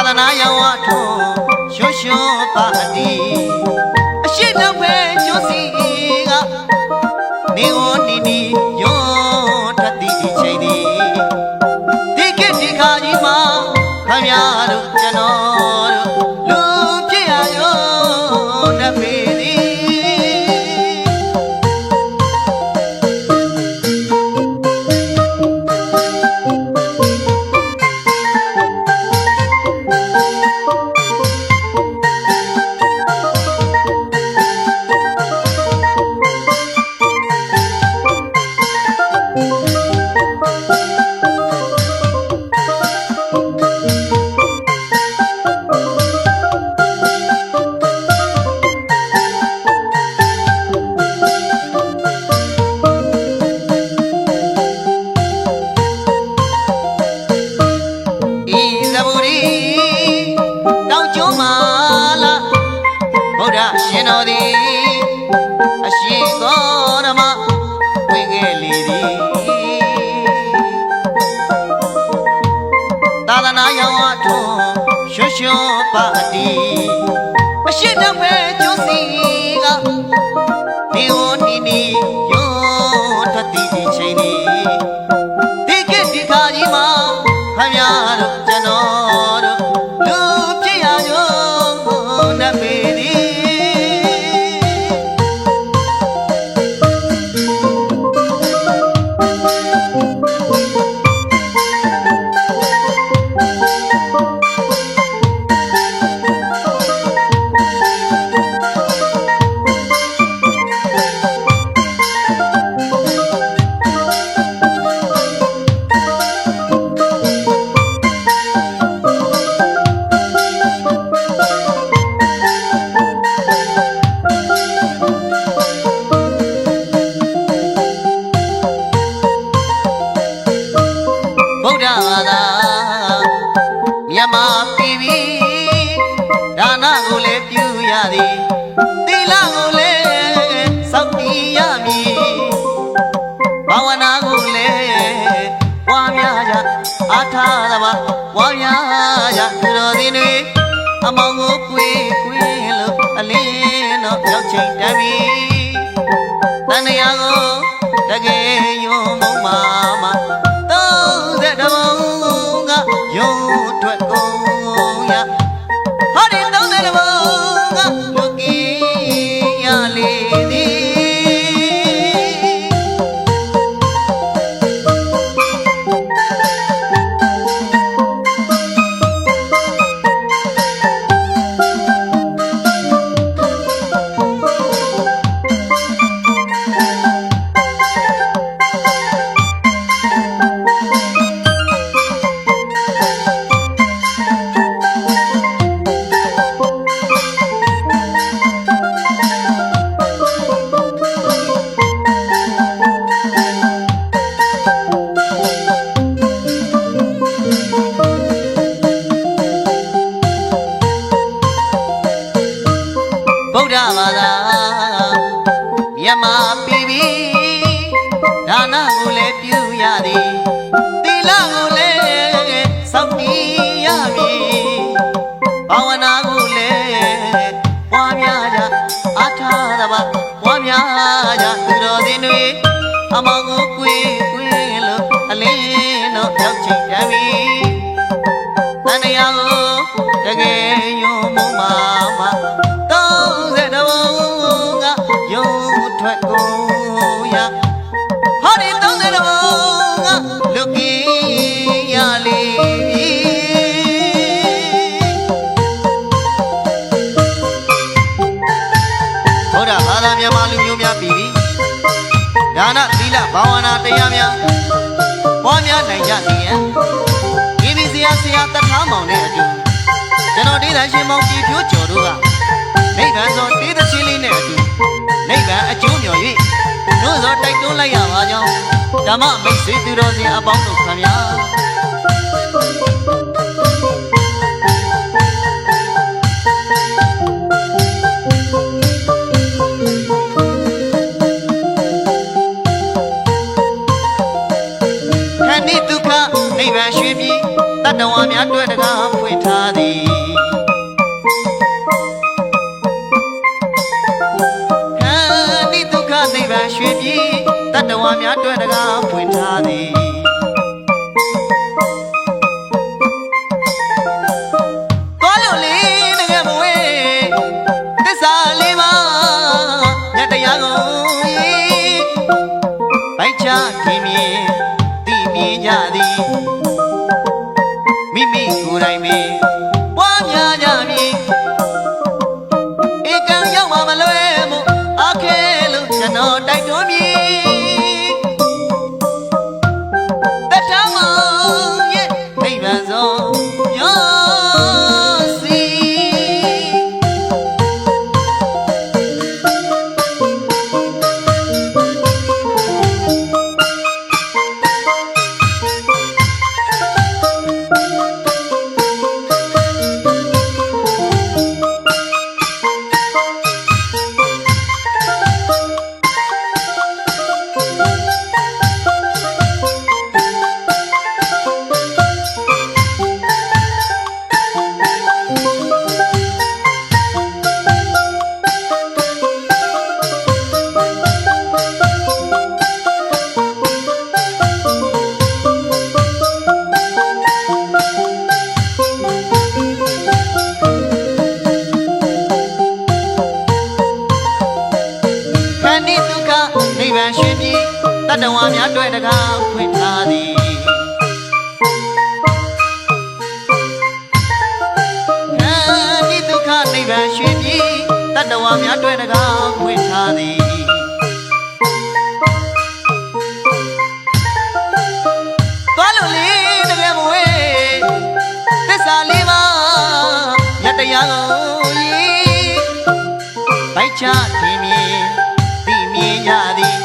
သနာရောင်ဝထုံးရွှွှွပါတီအရှိနောက်ပဲကျိုးစီကနေဝနီနီယောထတိချိန်ဒီဒီကဒီခါကြီးမှာခမရတို့ကျွန်တော်တို့လူဖြစ်ရရောတပေသည်ရှင်တော်သည်အရှိသောဓမ္မဝင်ခဲ့လေသည်သာသနာရောင်ဝထုံးရွှွှွပါတီအရှိနောက်ပဲကျိုးစီကနေဝနီနီယောထတိချိန်ဒီဒီကဒီခါကြီးမှာခမရတို့ကျွန်တော်တို့လူဖြစ်ရရောနတ်ပေသည်ဗုဒ္ဓဘာသာမြန်မာပြည်ပြီဒါနကိုလည်းပြုရသည်သီလကိုလည်းစောင့်တည်ရမည်ဘာဝနာကိုလည်းပွားများကြအားထားသဘာဝါများကြသူတော်စင်တွေအမောင်ကိုကွေလို့အလင်းတော့ရောက်ချိန်တမ်းပြီတန်တရားကိုတကယ်ယုံမုံမာမ31ဘုံကယုံထွက်ကုန်ရဟောဒီ31ဘုံကလူကြီးရလေသည်ဗုဒ္ဓဘာသာမြန်မာပြည်ပြီဒါနကိုလည်းပြုရသည်သီလကိုလည်းစောင့်တည်ရမည်ဘာဝနာကိုလည်းပွားများကြအားထားသဘာပွားများကြသူတော်စင်တွေအမောင်ကိုကွေလို့အလင်းတော့ရောက်ချိန်တမ်းပြီတန်တရားကိုတကယ်ယုံမုံမာမ31ဘုံကယုံထွက်ကုန်ရဟောဒီ31ဘုံကလူကြီးရလေပြီဗုဒ္ဓဘာသာမြန်မာလူမျိုးများပြည်ဒါနသီလဘာဝနာတရားများပွားများနိုင်ကြသည်ယံဒီဒီဆရာတထားမောင်နဲ့အတူကျွန်တော်ဒေသရှင်မောင်ပြည်ဖြိုးကျော်တို့ကနိဗ္ဗာန်သောတေးသချင်းလေးနဲ့အတူနိဗ္ဗာန်အကျိုးမျှော်၍တို့သောတိုက်တွန်းလိုက်ရပါကြောင်းဓမ္မမိတ်ဆွေသူတော်စင်အပေါင်းတို့ခင်ဗျာခဏိဒုက္ခနိဗ္ဗာန်ရွှေပြည်တတ္တဝါများတွေ့တကားဖွင့်ထား ထားသည်ခန္ဒီဒုက္ခနိဗ္ဗာန်ရွှေပြည်တတ္တဝါများတွေ့တကားဖွင့်ထားသည်သွားလို့လေတကယ်မဝေးသစ္စာလေးပါးမြတ်တရားကိုပိုက်ချထင်မြင်သိမြင်ကြသည်မိမိကိုယ်တိုင်ပင်ပွားများကြမည်ဧကံရောက်မှမလွဲမှုအခဲလို့ကျွန်တော်တိုက်တွန်းမည်တထမောင်ရဲ့နိဗ္ဗာန်ဆုံးရောစီနိဗ္ဗာန်ရွှေပြည်တတ္တဝါများတွေ့တကားဖွင့်ထားသည်ခန္ဒီဒုက္ခနိဗ္ဗာန်ရွှေပြည်တတ္တဝါများတွေ့တကားဖွင့်ထားသည်သွားလို့လေတကယ်မဝေးသစ္စာလေးပါးမြတ်တရားကိုပိုက်ချထင်မြင်သိမြင်ကြသည်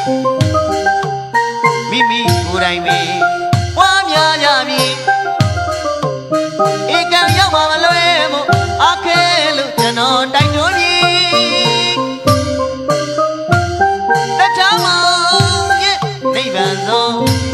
မိမိကိုယ်တိုင်ပင်ပွားများကြမည်ဧကံရောက်မှမလွဲမှုအခဲလို့ကျွန်တော်တိုက်တွန်းမည်တထမောင်ရဲ့နိဗ္ဗာန်ဆုံး